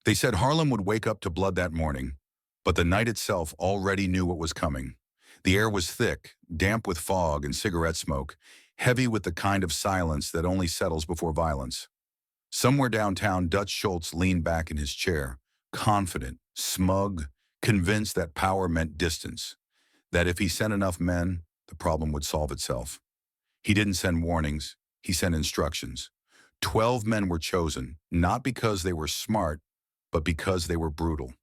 They said Harlem would wake up to blood that morning, but the night itself already knew what was coming. The air was thick, damp with fog and cigarette smoke, heavy with the kind of silence that only settles before violence. Somewhere downtown, Dutch Schultz leaned back in his chair, confident, smug, convinced that power meant distance, that if he sent enough men, the problem would solve itself. He didn't send warnings, he sent instructions. 12 men were chosen, not because they were smart, but because they were brutal.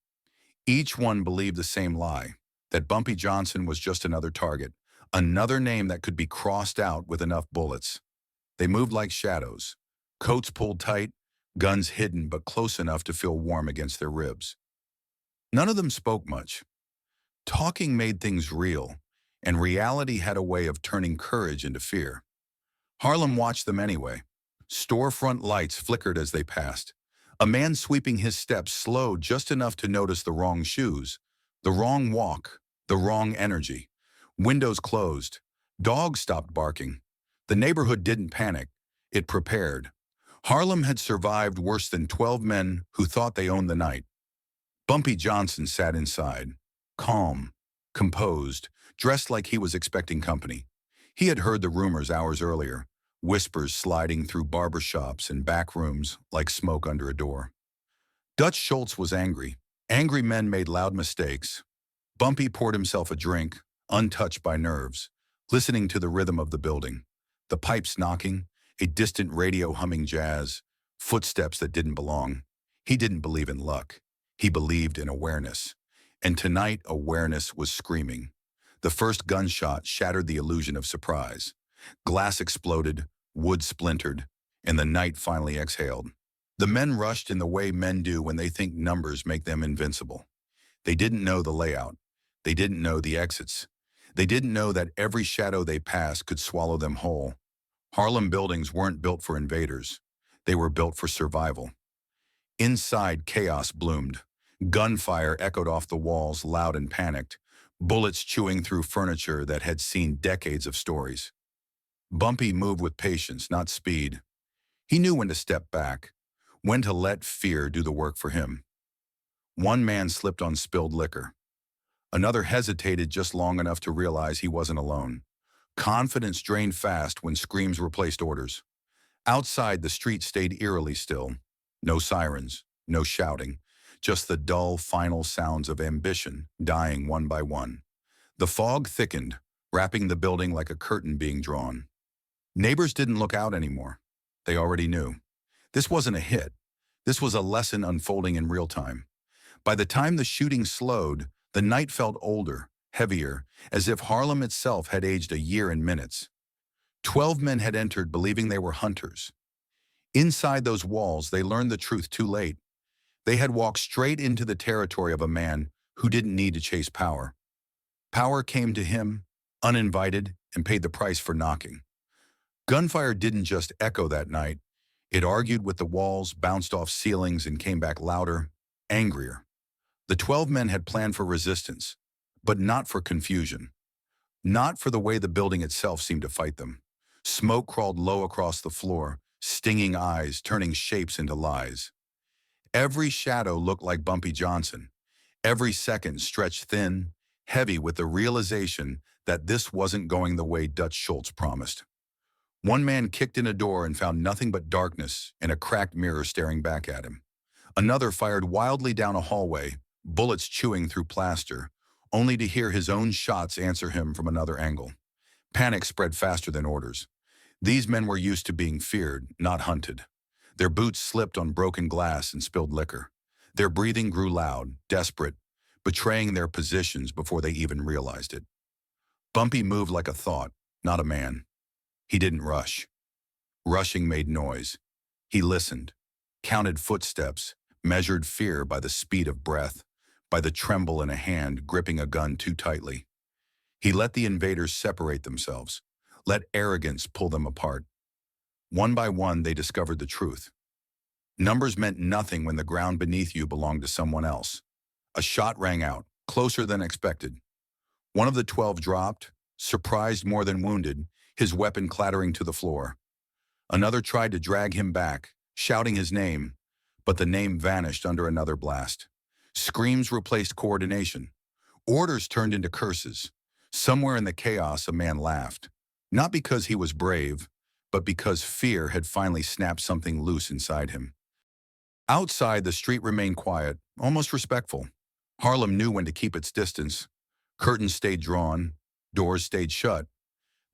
Each one believed the same lie, that Bumpy Johnson was just another target, another name that could be crossed out with enough bullets. They moved like shadows, coats pulled tight, guns hidden but close enough to feel warm against their ribs. None of them spoke much. Talking made things real, and reality had a way of turning courage into fear. Harlem watched them anyway. Storefront lights flickered as they passed. A man sweeping his steps slowed just enough to notice the wrong shoes, the wrong walk, the wrong energy. Windows closed. Dogs stopped barking. The neighborhood didn't panic. It prepared. Harlem had survived worse than 12 men who thought they owned the night. Bumpy Johnson sat inside, calm, composed, dressed like he was expecting company. He had heard the rumors hours earlier, whispers sliding through barbershops and back rooms like smoke under a door. Dutch Schultz was angry. Angry men made loud mistakes. Bumpy poured himself a drink, untouched by nerves, listening to the rhythm of the building. The pipes knocking, a distant radio humming jazz, footsteps that didn't belong. He didn't believe in luck. He believed in awareness. And tonight, awareness was screaming. The first gunshot shattered the illusion of surprise. Glass exploded, wood splintered, and the night finally exhaled. The men rushed in the way men do when they think numbers make them invincible. They didn't know the layout. They didn't know the exits. They didn't know that every shadow they passed could swallow them whole. Harlem buildings weren't built for invaders. They were built for survival. Inside, chaos bloomed. Gunfire echoed off the walls, loud and panicked, bullets chewing through furniture that had seen decades of stories. Bumpy moved with patience, not speed. He knew when to step back, when to let fear do the work for him. One man slipped on spilled liquor. Another hesitated just long enough to realize he wasn't alone. Confidence drained fast when screams replaced orders. Outside, the street stayed eerily still. No sirens, no shouting, just the dull, final sounds of ambition dying one by one. The fog thickened, wrapping the building like a curtain being drawn. Neighbors didn't look out anymore. They already knew. This wasn't a hit. This was a lesson unfolding in real time. By the time the shooting slowed, the night felt older, heavier, as if Harlem itself had aged a year in minutes. 12 men had entered believing they were hunters. Inside those walls, they learned the truth too late. They had walked straight into the territory of a man who didn't need to chase power. Power came to him, uninvited, and paid the price for knocking. Gunfire didn't just echo that night. It argued with the walls, bounced off ceilings, and came back louder, angrier. The 12 men had planned for resistance, but not for confusion. Not for the way the building itself seemed to fight them. Smoke crawled low across the floor, stinging eyes, turning shapes into lies. Every shadow looked like Bumpy Johnson. Every second stretched thin, heavy with the realization that this wasn't going the way Dutch Schultz promised. One man kicked in a door and found nothing but darkness and a cracked mirror staring back at him. Another fired wildly down a hallway, bullets chewing through plaster, only to hear his own shots answer him from another angle. Panic spread faster than orders. These men were used to being feared, not hunted. Their boots slipped on broken glass and spilled liquor. Their breathing grew loud, desperate, betraying their positions before they even realized it. Bumpy moved like a thought, not a man. He didn't rush. Rushing made noise. He listened, counted footsteps, measured fear by the speed of breath, by the tremble in a hand gripping a gun too tightly. He let the invaders separate themselves, let arrogance pull them apart. One by one, they discovered the truth. Numbers meant nothing when the ground beneath you belonged to someone else. A shot rang out, closer than expected. One of the 12 dropped, surprised more than wounded, his weapon clattering to the floor. Another tried to drag him back, shouting his name, but the name vanished under another blast. Screams replaced coordination. Orders turned into curses. Somewhere in the chaos, a man laughed. Not because he was brave, but because fear had finally snapped something loose inside him. Outside, the street remained quiet, almost respectful. Harlem knew when to keep its distance. Curtains stayed drawn, doors stayed shut.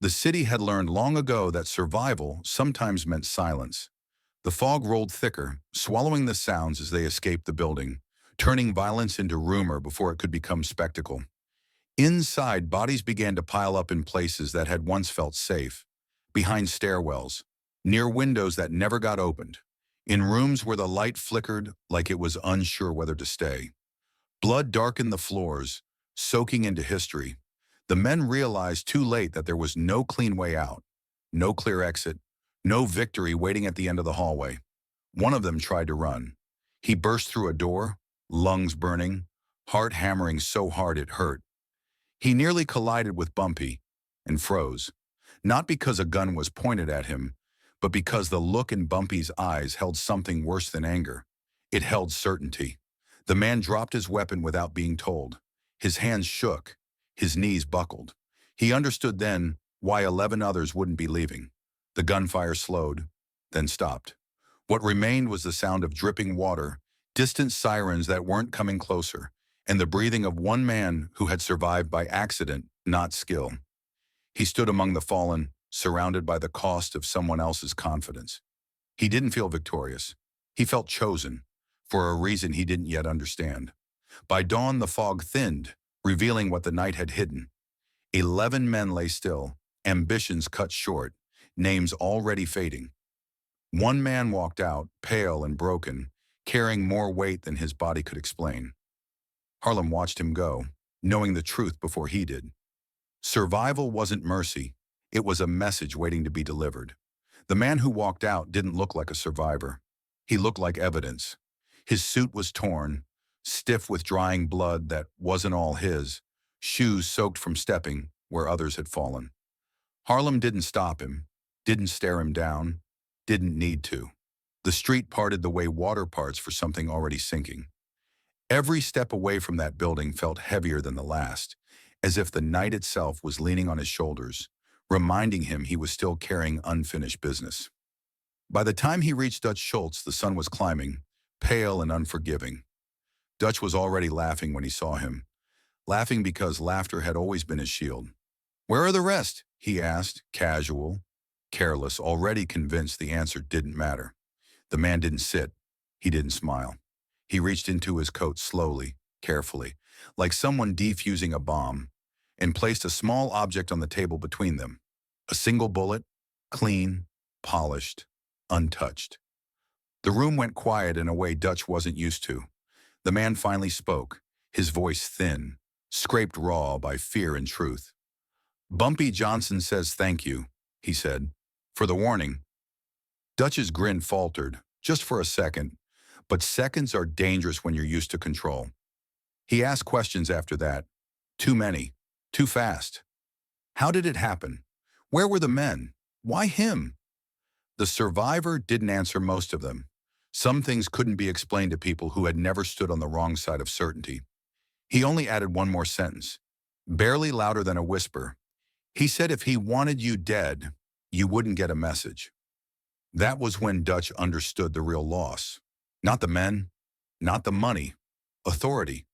The city had learned long ago that survival sometimes meant silence. The fog rolled thicker, swallowing the sounds as they escaped the building, turning violence into rumor before it could become spectacle. Inside, bodies began to pile up in places that had once felt safe, behind stairwells, near windows that never got opened, in rooms where the light flickered like it was unsure whether to stay. Blood darkened the floors, soaking into history. The men realized too late that there was no clean way out, no clear exit, no victory waiting at the end of the hallway. One of them tried to run. He burst through a door, lungs burning, heart hammering so hard it hurt. He nearly collided with Bumpy and froze, not because a gun was pointed at him, but because the look in Bumpy's eyes held something worse than anger. It held certainty. The man dropped his weapon without being told. His hands shook. His knees buckled. He understood then why 11 others wouldn't be leaving. The gunfire slowed, then stopped. What remained was the sound of dripping water, distant sirens that weren't coming closer, and the breathing of one man who had survived by accident, not skill. He stood among the fallen, surrounded by the cost of someone else's confidence. He didn't feel victorious. He felt chosen, for a reason he didn't yet understand. By dawn, the fog thinned, revealing what the night had hidden. 11 men lay still, ambitions cut short, names already fading. One man walked out, pale and broken, carrying more weight than his body could explain. Harlem watched him go, knowing the truth before he did. Survival wasn't mercy. It was a message waiting to be delivered. The man who walked out didn't look like a survivor. He looked like evidence. His suit was torn, stiff with drying blood that wasn't all his, shoes soaked from stepping where others had fallen. Harlem didn't stop him, didn't stare him down, didn't need to. The street parted the way water parts for something already sinking. Every step away from that building felt heavier than the last, as if the night itself was leaning on his shoulders, reminding him he was still carrying unfinished business. By the time he reached Dutch Schultz, the sun was climbing, pale and unforgiving. Dutch was already laughing when he saw him, laughing because laughter had always been his shield. "Where are the rest?" he asked, casual, careless, already convinced the answer didn't matter. The man didn't sit. He didn't smile. He reached into his coat slowly, carefully, like someone defusing a bomb, and placed a small object on the table between them. A single bullet, clean, polished, untouched. The room went quiet in a way Dutch wasn't used to. The man finally spoke, his voice thin, scraped raw by fear and truth. "Bumpy Johnson says thank you," he said, "for the warning." Dutch's grin faltered, just for a second, but seconds are dangerous when you're used to control. He asked questions after that. Too many. Too fast. How did it happen? Where were the men? Why him? The survivor didn't answer most of them. Some things couldn't be explained to people who had never stood on the wrong side of certainty. He only added one more sentence, barely louder than a whisper. He said if he wanted you dead, you wouldn't get a message. That was when Dutch understood the real loss. Not the men, not the money, authority.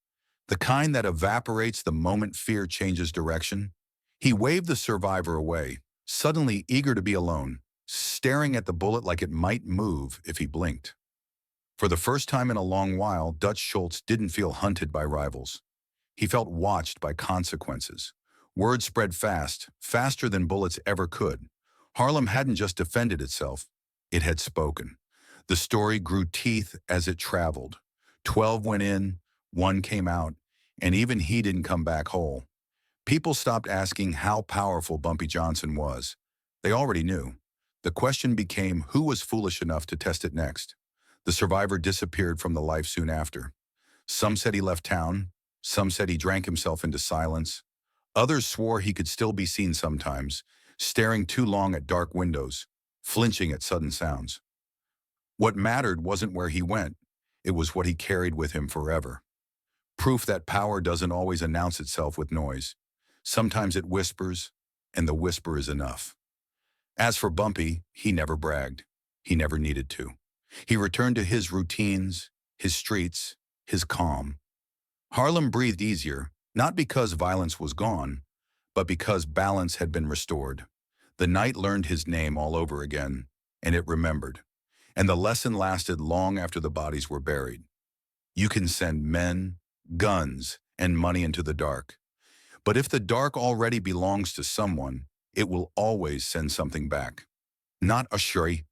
The kind that evaporates the moment fear changes direction. He waved the survivor away, suddenly eager to be alone, staring at the bullet like it might move if he blinked. For the first time in a long while, Dutch Schultz didn't feel hunted by rivals. He felt watched by consequences. Word spread fast, faster than bullets ever could. Harlem hadn't just defended itself, it had spoken. The story grew teeth as it traveled. 12 went in, 1 came out, and even he didn't come back whole. People stopped asking how powerful Bumpy Johnson was. They already knew. The question became who was foolish enough to test it next. The survivor disappeared from the life soon after. Some said he left town. Some said he drank himself into silence. Others swore he could still be seen sometimes, staring too long at dark windows, flinching at sudden sounds. What mattered wasn't where he went, it was what he carried with him forever. Proof that power doesn't always announce itself with noise. Sometimes it whispers, and the whisper is enough. As for Bumpy, he never bragged. He never needed to. He returned to his routines, his streets, his calm. Harlem breathed easier, not because violence was gone, but because balance had been restored. The night learned his name all over again, and it remembered. And the lesson lasted long after the bodies were buried. You can send men, guns, and money into the dark. But if the dark already belongs to someone, it will always send something back. Not a shuri,